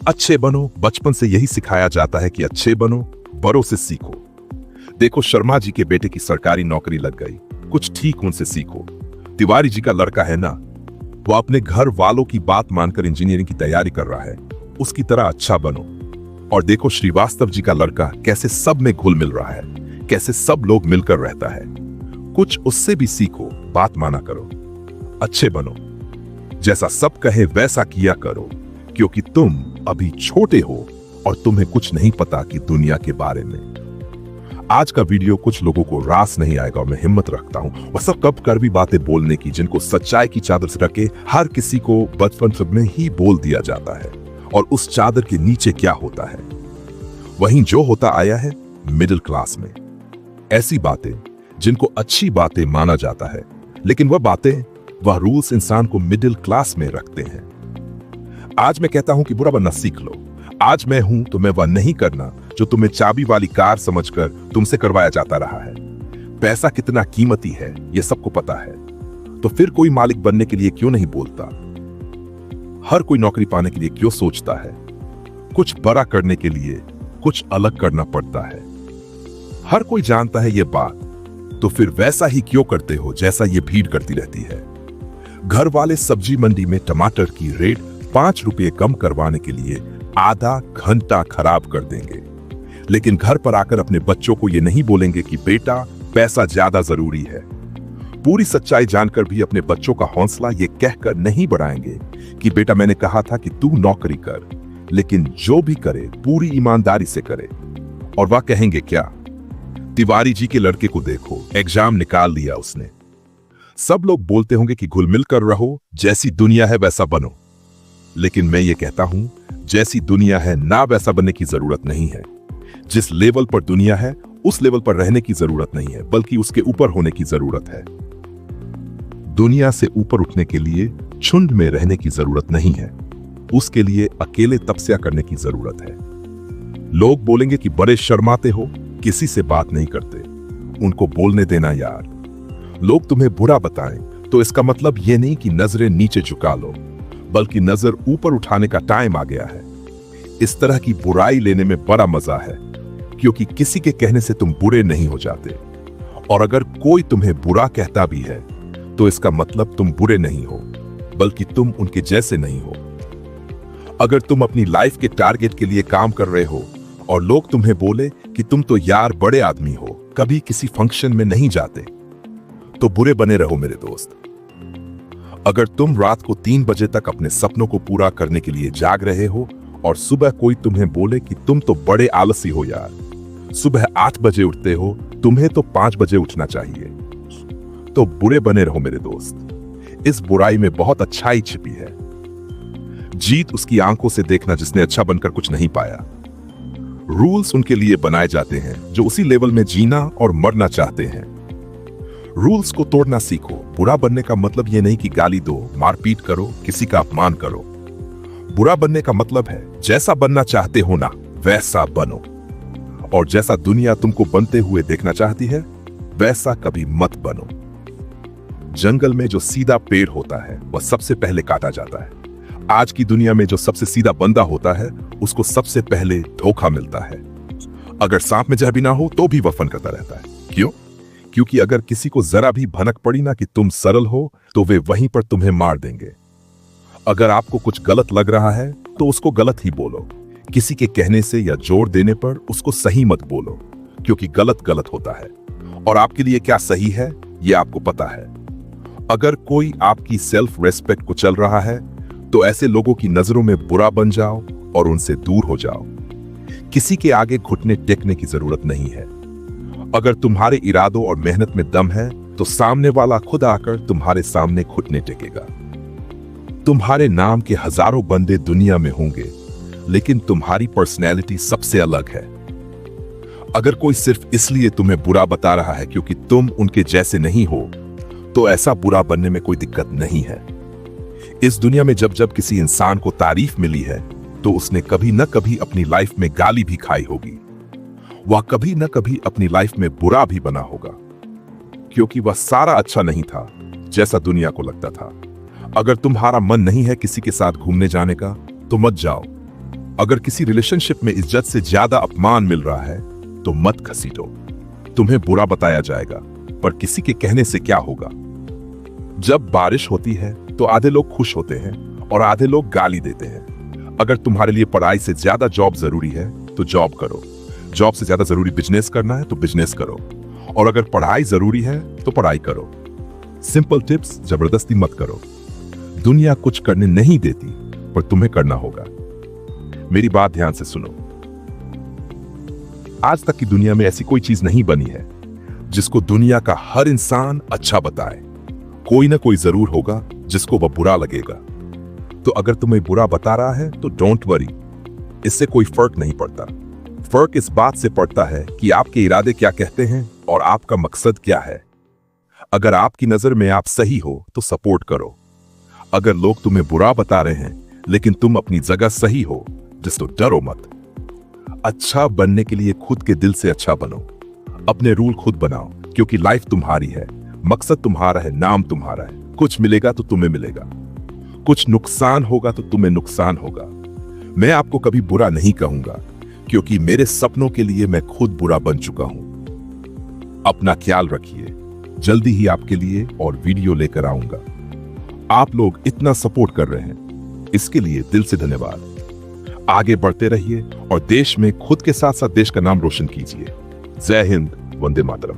अच्छे बनो, बचपन से यही सिखाया जाता है कि अच्छे बनो, बड़ों से सीखो। देखो, शर्मा जी के बेटे की सरकारी नौकरी लग गई, कुछ ठीक उनसे सीखो। तिवारी जी का लड़का है ना, वो अपने घर वालों की बात मानकर इंजीनियरिंग की तैयारी कर रहा है, उसकी तरह अच्छा बनो। और देखो, श्रीवास्तव जी का लड़का कैसे सब में घुल मिल रहा है, कैसे सब लोग मिलकर रहता है। कुछ उससे भी सीखो, बात माना करो, अच्छे बनो, जैसा सब कहे वैसा किया करो, क्योंकि तुम अभी छोटे हो और तुम्हें कुछ नहीं पता कि दुनिया के बारे में। आज का वीडियो कुछ लोगों को रास नहीं आएगा और मैं हिम्मत रखता हूं वह सब कब कर भी बातें बोलने की जिनको सच्चाई की चादर से रखे हर किसी को बचपन में ही बोल दिया जाता है। और उस चादर के नीचे क्या होता है, वहीं जो होता आया है मिडिल क्लास में। ऐसी बातें जिनको अच्छी बातें माना जाता है, लेकिन वह रूल्स इंसान को मिडिल क्लास में रखते हैं। आज मैं कहता हूं कि बुरा बनना सीख लो। आज मैं हूं तो मैं वह नहीं करना जो तुम्हें चाबी वाली कार समझकर तुमसे करवाया जाता रहा है। पैसा कितना कीमती है यह सबको पता है, तो फिर कोई मालिक बनने के लिए क्यों नहीं बोलता? हर कोई नौकरी पाने के लिए क्यों सोचता है? कुछ बड़ा करने के लिए कुछ अलग करना पड़ता है। हर कोई जानता है यह बात, तो फिर वैसा ही क्यों करते हो जैसा ये भीड़ करती रहती है? घर वाले सब्जी मंडी में टमाटर की रेट 5 रुपये कम करवाने के लिए आधा घंटा खराब कर देंगे, लेकिन घर पर आकर अपने बच्चों को ये नहीं बोलेंगे कि बेटा पैसा ज्यादा जरूरी है। पूरी सच्चाई जानकर भी अपने बच्चों का हौसला ये कहकर नहीं बढ़ाएंगे कि बेटा मैंने कहा था कि तू नौकरी कर, लेकिन जो भी करे पूरी ईमानदारी से करे। और वह कहेंगे क्या? तिवारी जी के लड़के को देखो, एग्जाम निकाल लिया उसने। सब लोग बोलते होंगे कि घुल मिल कर रहो, जैसी दुनिया है वैसा बनो। लेकिन मैं ये कहता हूं, जैसी दुनिया है ना वैसा बनने की जरूरत नहीं है। जिस लेवल पर दुनिया है उस लेवल पर रहने की जरूरत नहीं है, बल्कि उसके ऊपर होने की जरूरत है। दुनिया से ऊपर उठने के लिए झुंड में रहने की जरूरत नहीं है, उसके लिए अकेले तपस्या करने की जरूरत है। लोग बोलेंगे कि बड़े शर्माते हो, किसी से बात नहीं करते, उनको बोलने देना यार। लोग तुम्हें बुरा बताएं तो इसका मतलब यह नहीं कि नजरें नीचे झुका लो, बल्कि नजर ऊपर उठाने का टाइम आ गया है। इस तरह की बुराई लेने में बड़ा मजा है, क्योंकि किसी के कहने से तुम बुरे नहीं हो जाते। और अगर कोई तुम्हें बुरा कहता भी है तो इसका मतलब तुम बुरे नहीं हो, बल्कि तुम उनके जैसे नहीं हो। अगर तुम अपनी लाइफ के टारगेट के लिए काम कर रहे हो और लोग तुम्हें बोले कि तुम तो यार बड़े आदमी हो, कभी किसी फंक्शन में नहीं जाते, तो बुरे बने रहो मेरे दोस्त। अगर तुम रात को 3 बजे तक अपने सपनों को पूरा करने के लिए जाग रहे हो और सुबह कोई तुम्हें बोले कि तुम तो बड़े आलसी हो यार, सुबह 8 बजे उठते हो, तुम्हें तो 5 बजे उठना चाहिए, तो बुरे बने रहो मेरे दोस्त। इस बुराई में बहुत अच्छाई छिपी है। जीत उसकी आंखों से देखना जिसने अच्छा बनकर कुछ नहीं पाया। रूल्स उनके लिए बनाए जाते हैं जो उसी लेवल में जीना और मरना चाहते हैं। रूल्स को तोड़ना सीखो। बुरा बनने का मतलब यह नहीं कि गाली दो, मारपीट करो, किसी का अपमान करो। बुरा बनने का मतलब है जैसा बनना चाहते हो ना वैसा बनो, और जैसा दुनिया तुमको बनते हुए देखना चाहती है वैसा कभी मत बनो। जंगल में जो सीधा पेड़ होता है वह सबसे पहले काटा जाता है। आज की दुनिया में जो सबसे सीधा बंदा होता है उसको सबसे पहले धोखा मिलता है। अगर सांप में जह भी ना हो तो भी वह फन करता रहता है। क्यों? क्योंकि अगर किसी को जरा भी भनक पड़ी ना कि तुम सरल हो तो वे वहीं पर तुम्हें मार देंगे। अगर आपको कुछ गलत लग रहा है तो उसको गलत ही बोलो। किसी के कहने से या जोर देने पर उसको सही मत बोलो, क्योंकि गलत गलत होता है और आपके लिए क्या सही है यह आपको पता है। अगर कोई आपकी सेल्फ रेस्पेक्ट को चल रहा है तो ऐसे लोगों की नजरों में बुरा बन जाओ और उनसे दूर हो जाओ। किसी के आगे घुटने टेकने की जरूरत नहीं है। अगर तुम्हारे इरादों और मेहनत में दम है तो सामने वाला खुद आकर तुम्हारे सामने घुटने टेकेगा। तुम्हारे नाम के हजारों बंदे दुनिया में होंगे, लेकिन तुम्हारी पर्सनैलिटी सबसे अलग है। अगर कोई सिर्फ इसलिए तुम्हें बुरा बता रहा है क्योंकि तुम उनके जैसे नहीं हो, तो ऐसा बुरा बनने में कोई दिक्कत नहीं है। इस दुनिया में जब जब किसी इंसान को तारीफ मिली है तो उसने कभी न कभी अपनी लाइफ में गाली भी खाई होगी। वह कभी न कभी अपनी लाइफ में बुरा भी बना होगा, क्योंकि वह सारा अच्छा नहीं था जैसा दुनिया को लगता था। अगर तुम्हारा मन नहीं है किसी के साथ घूमने जाने का तो मत जाओ। अगर किसी रिलेशनशिप में इज्जत से ज्यादा अपमान मिल रहा है तो मत घसीटो। तुम्हें बुरा बताया जाएगा, पर किसी के कहने से क्या होगा। जब बारिश होती है तो आधे लोग खुश होते हैं और आधे लोग गाली देते हैं। अगर तुम्हारे लिए पढ़ाई से ज्यादा जॉब जरूरी है तो जॉब करो। जॉब से ज्यादा जरूरी बिजनेस करना है तो बिजनेस करो। और अगर पढ़ाई जरूरी है तो पढ़ाई करो। सिंपल टिप्स, जबरदस्ती मत करो। दुनिया कुछ करने नहीं देती, पर तुम्हें करना होगा। मेरी बात ध्यान से सुनो। आज तक की दुनिया में ऐसी कोई चीज नहीं बनी है जिसको दुनिया का हर इंसान अच्छा बताए। कोई ना कोई जरूर होगा जिसको वह बुरा लगेगा। तो अगर तुम्हें बुरा बता रहा है तो डोंट वरी, इससे कोई फर्क नहीं पड़ता। फर्क इस बात से पड़ता है कि आपके इरादे क्या कहते हैं और आपका मकसद क्या है। अगर आपकी नजर में आप सही हो तो सपोर्ट करो। अगर लोग तुम्हें बुरा बता रहे हैं लेकिन तुम अपनी जगह सही हो, जिसको डरो मत। अच्छा बनने के लिए खुद के दिल से अच्छा बनो। अपने रूल खुद बनाओ, क्योंकि लाइफ तुम्हारी है, मकसद तुम्हारा है, नाम तुम्हारा है। कुछ मिलेगा तो तुम्हें मिलेगा, कुछ नुकसान होगा तो तुम्हें नुकसान होगा। मैं आपको कभी बुरा नहीं कहूंगा, क्योंकि मेरे सपनों के लिए मैं खुद बुरा बन चुका हूं। अपना ख्याल रखिए। जल्दी ही आपके लिए और वीडियो लेकर आऊंगा। आप लोग इतना सपोर्ट कर रहे हैं, इसके लिए दिल से धन्यवाद। आगे बढ़ते रहिए और देश में खुद के साथ साथ देश का नाम रोशन कीजिए। जय हिंद, वंदे मातरम।